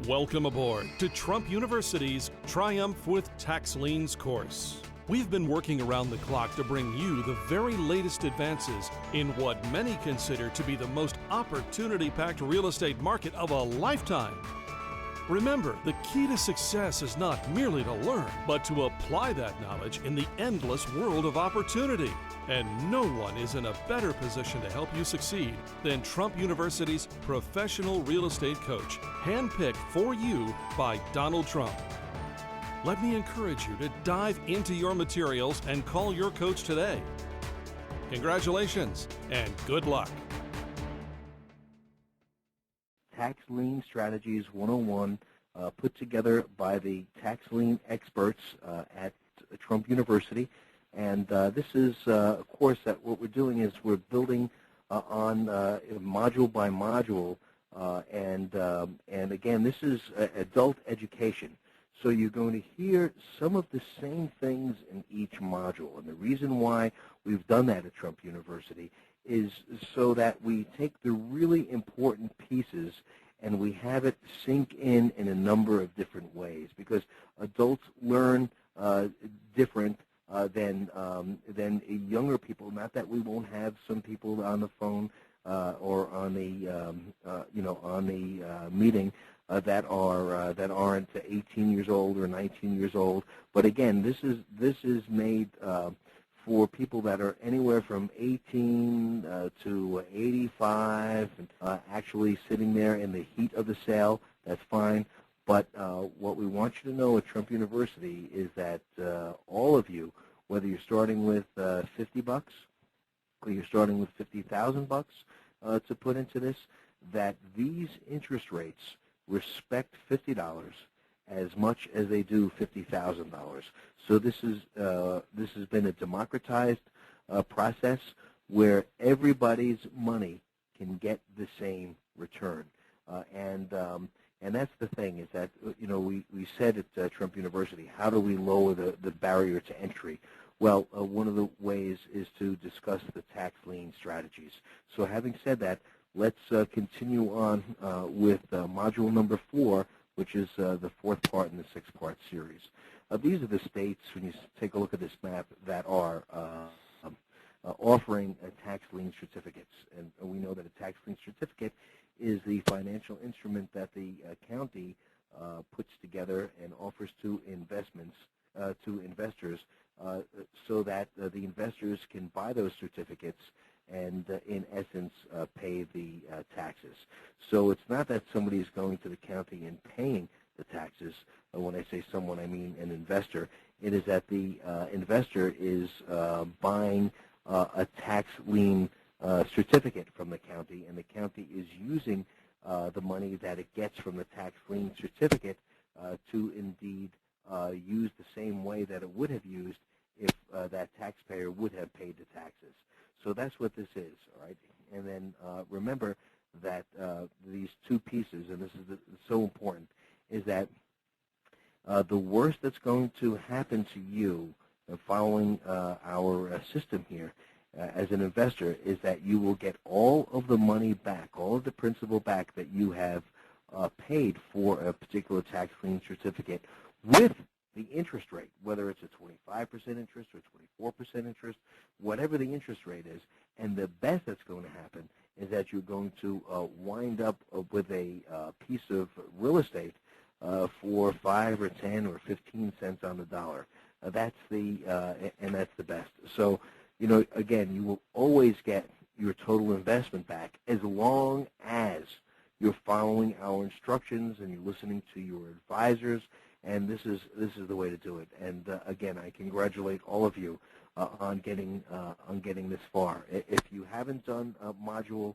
Welcome aboard to Trump University's Triumph with Tax Liens course. We've been working around the clock to bring you the very latest advances in what many consider to be the most opportunity-packed real estate market of a lifetime. Remember, the key to success is not merely to learn, but to apply that knowledge in the endless world of opportunity. And no one is in a better position to help you succeed than Trump University's professional real estate coach, handpicked for you by Donald Trump. Let me encourage you to dive into your materials and call your coach today. Congratulations and good luck. Tax Lien Strategies 101, put together by the tax lien experts at Trump University. And this is a course that what we're doing is we're building on module by module. And again, this is adult education. So you're going to hear some of the same things in each module. And the reason why we've done that at Trump University is so that we take the really important pieces and we have it sink in a number of different ways, because adults learn different than younger people. Not that we won't have some people on the phone or on the meeting that aren't 18 years old or 19 years old. But again, this is made for people that are anywhere from 18 to 85, actually sitting there in the heat of the sale. That's fine. But what we want you to know at Trump University is that all of you, whether you're starting with $50 or you're starting with $50,000 to put into this, that these interest rates respect $50 as much as they do $50,000. So this has been a democratized process where everybody's money can get the same return. And that's the thing, is that, we said at Trump University, how do we lower the barrier to entry? Well, one of the ways is to discuss the tax lien strategies. So having said that, let's continue on with module number 4, which is the 4th part in the 6-part series. These are the states, when you take a look at this map, that are offering tax lien certificates. And we know that a tax lien certificate is the financial instrument that the county puts together and offers to investors so that the investors can buy those certificates and, in essence, pay the taxes. So it's not that somebody is going to the county and paying the taxes. When I say someone, I mean an investor. It is that the investor is buying a tax lien certificate from the county, and the county is using the money that it gets from the tax lien certificate to indeed use the same way that it would have used if that taxpayer would have paid the taxes. So that's what this is, all right? And then remember that these two pieces, and this is so important, is that the worst that's going to happen to you following our system here as an investor is that you will get all of the money back, all of the principal back that you have paid for a particular tax lien certificate with the interest rate, whether it's a 25% interest or 24% interest, whatever the interest rate is. And the best that's going to happen is that you're going to wind up with a piece of real estate for 5 or 10 or 15 cents on the dollar. That's the best. So, again, you will always get your total investment back as long as you're following our instructions and you're listening to your advisors. And this is the way to do it. And again, I congratulate all of you on getting this far. If you haven't done Module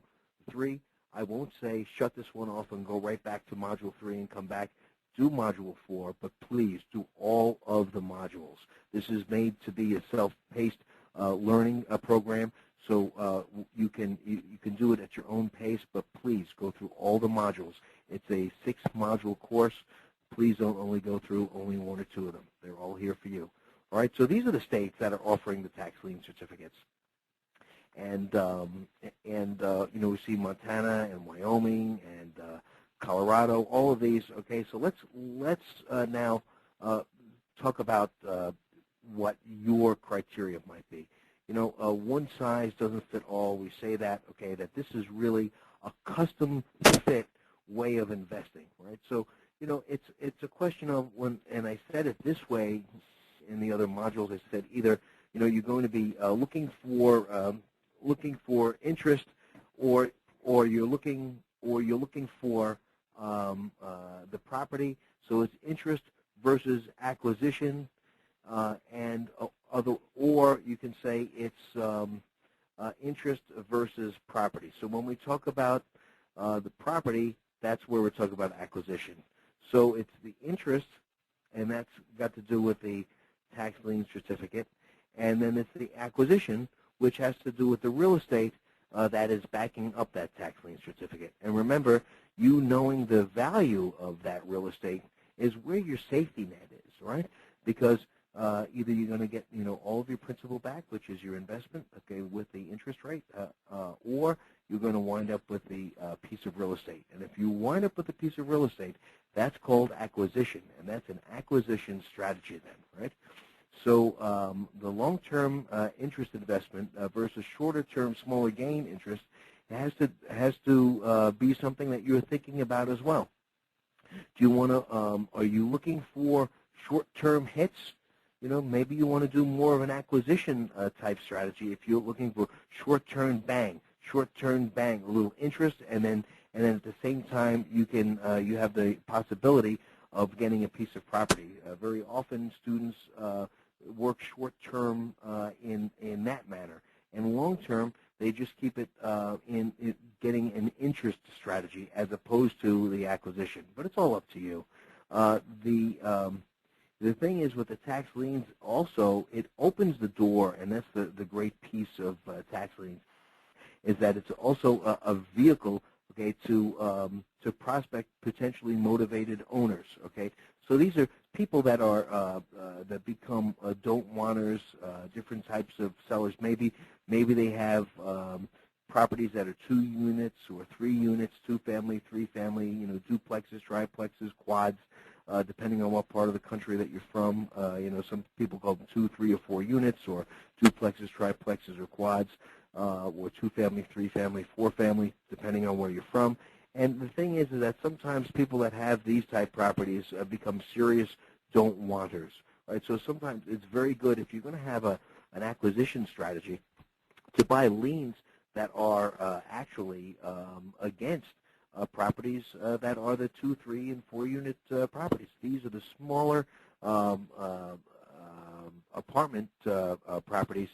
3, I won't say shut this one off and go right back to Module 3 and come back. Do Module 4, but please do all of the modules. This is made to be a self-paced learning program, so you can do it at your own pace. But please go through all the modules. It's a 6-module course. Please don't only go through only 1 or 2 of them. They're all here for you. All right, so these are the states that are offering the tax lien certificates. And we see Montana and Wyoming and Colorado, all of these. Okay, so let's now talk about what your criteria might be. You know, one size doesn't fit all. We say that, okay, that this is really a custom fit way of investing, right? So, you know, it's a question of when, and I said it this way in the other modules. I said either, you know, you're going to be looking for interest, or you're looking for the property. So it's interest versus acquisition, and other, or you can say it's interest versus property. So when we talk about the property, that's where we're talking about acquisition. So it's the interest, and that's got to do with the tax lien certificate, and then it's the acquisition, which has to do with the real estate that is backing up that tax lien certificate. And remember, you knowing the value of that real estate is where your safety net is, right? Because either you're going to get, you know, all of your principal back, which is your investment, okay, with the interest rate, or you're going to wind up with the piece of real estate. And if you wind up with a piece of real estate, that's called acquisition, and that's an acquisition strategy then, right? So the long-term interest investment versus shorter-term smaller gain interest has to be something that you're thinking about as well. Do you want to? Are you looking for short-term hits? You know, maybe you want to do more of an acquisition type strategy. If you're looking for short-term bang, a little interest, and then at the same time you can you have the possibility of getting a piece of property. Very often students work short-term in that manner, and long-term they just keep it in getting an interest strategy as opposed to the acquisition. But it's all up to you. The thing is with the tax liens also, it opens the door, and that's the great piece of tax liens, is that it's also a vehicle, okay, to prospect potentially motivated owners, okay. So these are people that are that become don't-wanters, different types of sellers. Maybe they have properties that are 2 units or 3 units, 2-family, 3-family, you know, duplexes, triplexes, quads, depending on what part of the country that you're from. You know, some people call them 2, 3, or 4 units, or duplexes, triplexes, or quads, or 2-family, 3-family, 4-family, depending on where you're from. And the thing is that sometimes people that have these type properties become serious don't-wanters, right? So sometimes it's very good if you're going to have an acquisition strategy to buy liens that are actually against properties that are the 2, 3, and 4 unit properties. These are the smaller apartment properties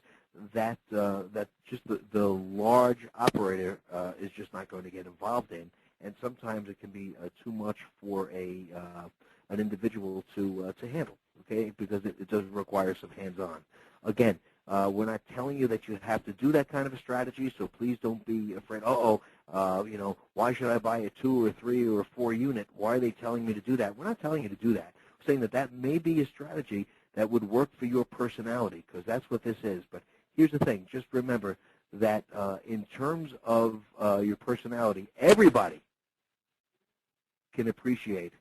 that just the large operator is just not going to get involved in, and sometimes it can be too much for an individual to handle, okay, because it does require some hands-on. Again, we're not telling you that you have to do that kind of a strategy, so please don't be afraid. You know, why should I buy a 2 or 3 or 4 unit? Why are they telling me to do that? We're not telling you to do that. We're saying that may be a strategy that would work for your personality, because that's what this is. But here's the thing. Just remember that in terms of your personality, everybody can appreciate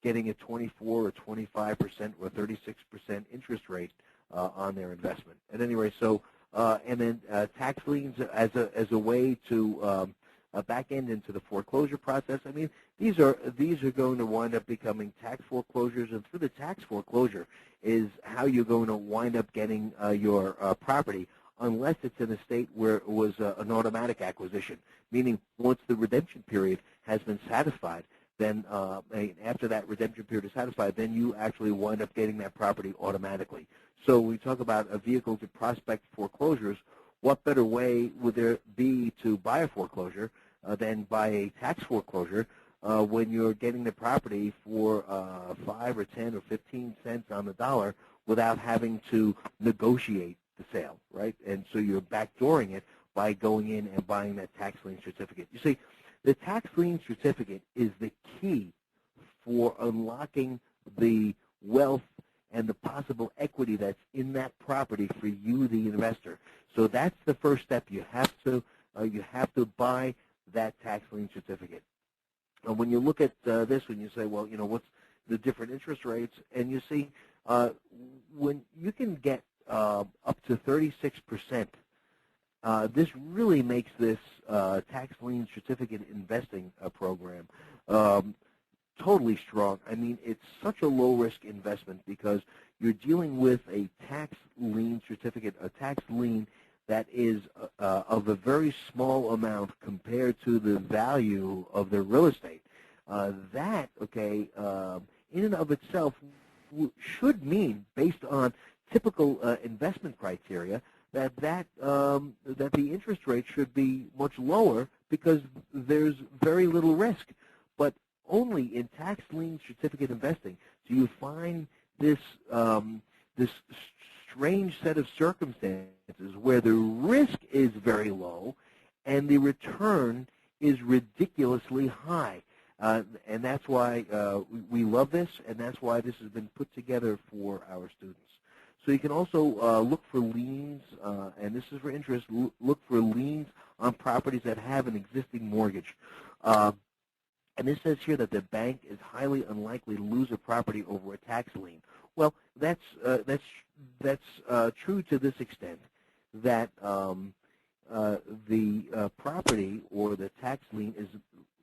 getting a 24 or 25% or 36% interest rate on their investment. At any rate, so and then tax liens as a way to back end into the foreclosure process. I mean, these are going to wind up becoming tax foreclosures, and through the tax foreclosure is how you're going to wind up getting your property, unless it's in a state where it was an automatic acquisition, meaning once the redemption period has been satisfied, then after that redemption period is satisfied, then you actually wind up getting that property automatically. So we talk about a vehicle to prospect foreclosures. What better way would there be to buy a foreclosure than buy a tax foreclosure when you're getting the property for 5 or 10 or 15 cents on the dollar without having to negotiate the sale, right? And so you're backdooring it by going in and buying that tax lien certificate. You see, the tax lien certificate is the key for unlocking the wealth and the possible equity that's in that property for you, the investor. So that's the first step. You have to buy that tax lien certificate. when you look at this, when you say, well, what's the different interest rates, and you see when you can get up to 36%, this really makes this tax lien certificate investing program totally strong. I mean, it's such a low-risk investment because you're dealing with a tax lien certificate, a tax lien that is of a very small amount compared to the value of the real estate. That, in and of itself should mean, based on typical investment criteria, that the interest rate should be much lower because there's very little risk. But only in tax lien certificate investing do you find this this strange set of circumstances where the risk is very low and the return is ridiculously high. And that's why we love this, and that's why this has been put together for our students. So you can also look for liens, and this is for interest, look for liens on properties that have an existing mortgage. And this says here that the bank is highly unlikely to lose a property over a tax lien. Well, that's true to this extent, that the property or the tax lien is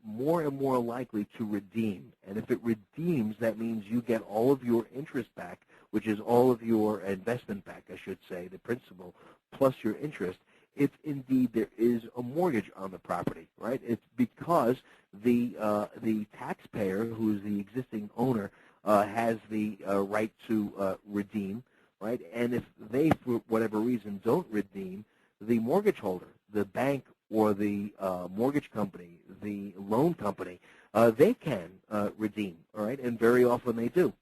more and more likely to redeem. And if it redeems, that means you get all of your interest back, which is all of your investment back, I should say, the principal, plus your interest, if indeed there is a mortgage on the property, right? It's because the taxpayer, who is the existing owner, has the right to redeem, right? And if they, for whatever reason, don't redeem, the mortgage holder, the bank or the mortgage company, the loan company, they can redeem, all right? And very often they do.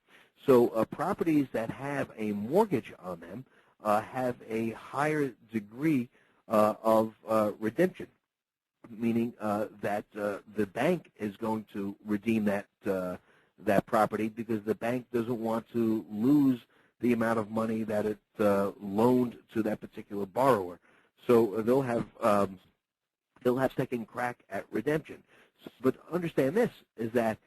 So properties that have a mortgage on them have a higher degree of redemption, meaning that the bank is going to redeem that property because the bank doesn't want to lose the amount of money that it loaned to that particular borrower. So they'll have second crack at redemption. But understand this, is that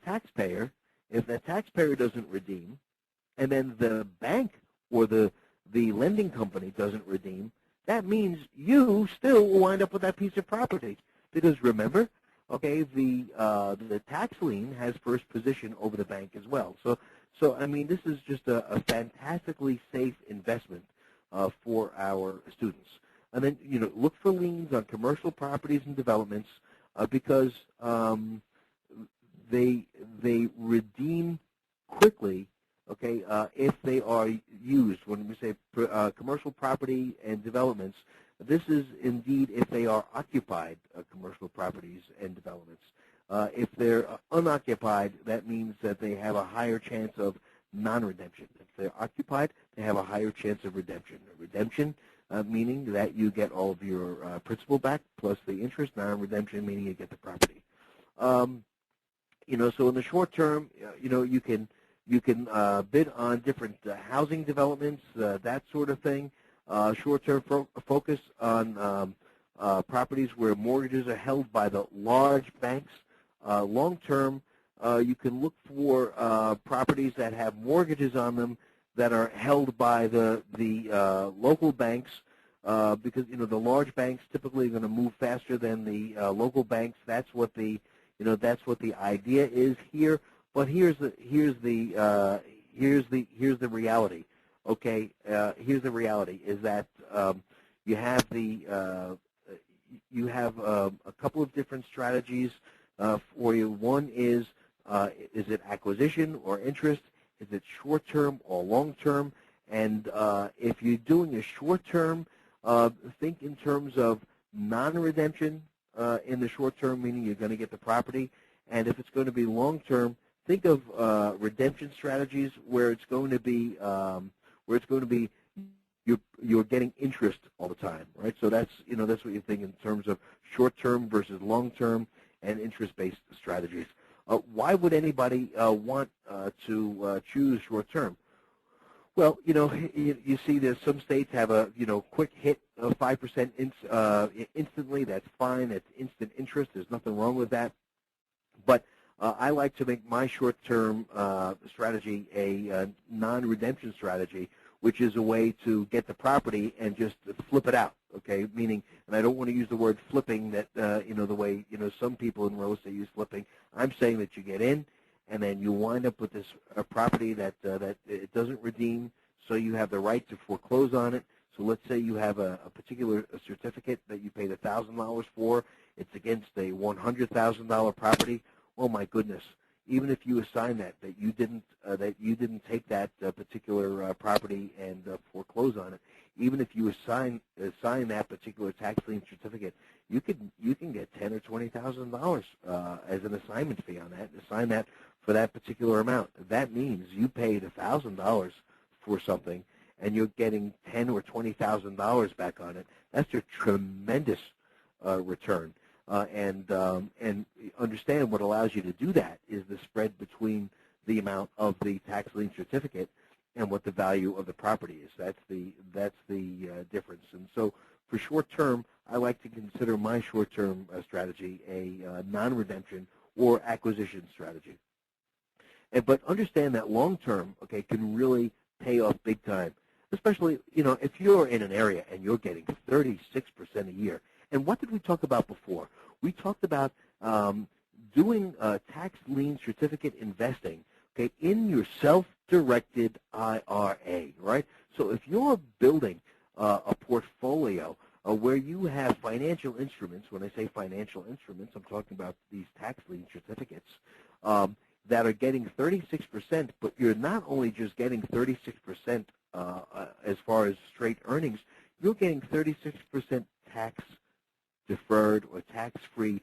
taxpayer, if that taxpayer doesn't redeem, and then the bank or the lending company doesn't redeem, that means you still will wind up with that piece of property. Because remember, the tax lien has first position over the bank as well. So I mean, this is just a fantastically safe investment for our students. And then, look for liens on commercial properties and developments because they redeem quickly, if they are used. When we say commercial property and developments, this is indeed if they are occupied commercial properties and developments. If they're unoccupied, that means that they have a higher chance of non-redemption. If they're occupied, they have a higher chance of redemption. Redemption meaning that you get all of your principal back plus the interest. Non-redemption meaning you get the property. So in the short term, you can bid on different housing developments, that sort of thing. Short-term focus on properties where mortgages are held by the large banks. Long-term, you can look for properties that have mortgages on them that are held by the local banks, because the large banks typically are going to move faster than the local banks. That's what the idea is here. But here's the reality. Okay, here's the reality: is that you have a couple of different strategies for you. One is it acquisition or interest? Is it short-term or long-term? And if you're doing a short-term, think in terms of non-redemption in the short-term, meaning you're going to get the property. And if it's going to be long-term, think of redemption strategies where it's going to be you're getting interest all the time, right? So that's what you think in terms of short-term versus long-term and interest-based strategies. Why would anybody want to choose short-term? Well, you see there's some states have a quick hit of 5% instantly. That's fine. That's instant interest. There's nothing wrong with that. But I like to make my short-term strategy a non-redemption strategy, which is a way to get the property and just flip it out, okay? Meaning, and I don't want to use the word flipping that, the way, some people in real estate use flipping. I'm saying that you get in, and then you wind up with this property that it doesn't redeem, so you have the right to foreclose on it. So let's say you have a particular certificate that you paid $1,000 for. It's against a $100,000 property. Oh my goodness! Even if you assign that you didn't take that particular property and foreclose on it, even if you assign that particular tax lien certificate, you can get $10,000 or $20,000 as an assignment fee on that. Assign that for that particular amount. That means you paid $1,000 for something, and you're getting $10,000 or $20,000 back on it. That's a tremendous return. And understand what allows you to do that is the spread between the amount of the tax lien certificate and what the value of the property is. That's the difference. And so for short term, I like to consider my short term strategy a non-redemption or acquisition strategy. But understand that long term, okay, can really pay off big time. Especially, if you're in an area and you're getting 36% a year. And what did we talk about before? We talked about doing tax lien certificate investing, okay, in your self-directed IRA, right? So if you're building a portfolio where you have financial instruments, when I say financial instruments, I'm talking about these tax lien certificates, that are getting 36%, but you're not only just getting 36% as far as straight earnings, you're getting 36% tax deferred or tax-free